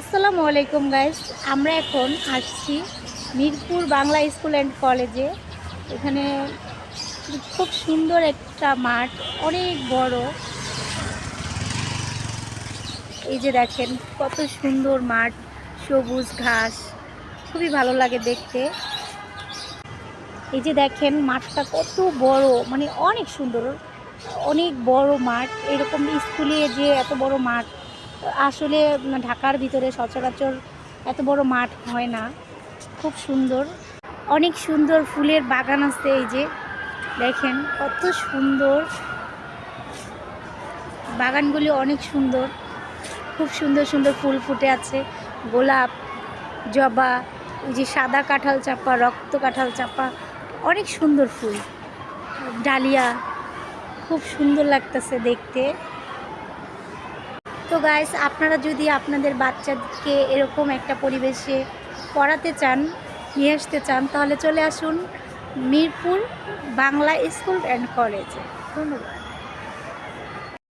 আসসালামু আলাইকুম গাইস, আমরা এখন আসছি মিরপুর বাংলা স্কুল অ্যান্ড কলেজে। এখানে খুব সুন্দর একটা মাঠ, অনেক বড়। এই যে দেখেন কত সুন্দর মাঠ, সবুজ ঘাস, খুবই ভালো লাগে দেখতে। এই যে দেখেন মাঠটা কত বড়, মানে অনেক সুন্দর, অনেক বড় মাঠ। এরকম স্কুলে যে এত বড় মাঠ আসলে ঢাকার ভিতরে সচরাচর এত বড় মাঠ হয় না। খুব সুন্দর, অনেক সুন্দর ফুলের বাগান আছে। এই যে দেখেন কত সুন্দর, বাগানগুলি অনেক সুন্দর, খুব সুন্দর সুন্দর ফুল ফুটে আছে। গোলাপ, জবা, ওই যে সাদা কাঁঠাল চাপা, রক্ত কাঁঠাল চাপা, অনেক সুন্দর ফুল, ডালিয়া, খুব সুন্দর লাগতেছে দেখতে। তো গাইস, আপনারা যদি আপনাদের বাচ্চাকে এরকম একটা পরিবেশে পড়াতে চান, নিয়ে আসতে চান, তাহলে চলে আসুন মিরপুর বাংলা স্কুল অ্যান্ড কলেজে। ধন্যবাদ।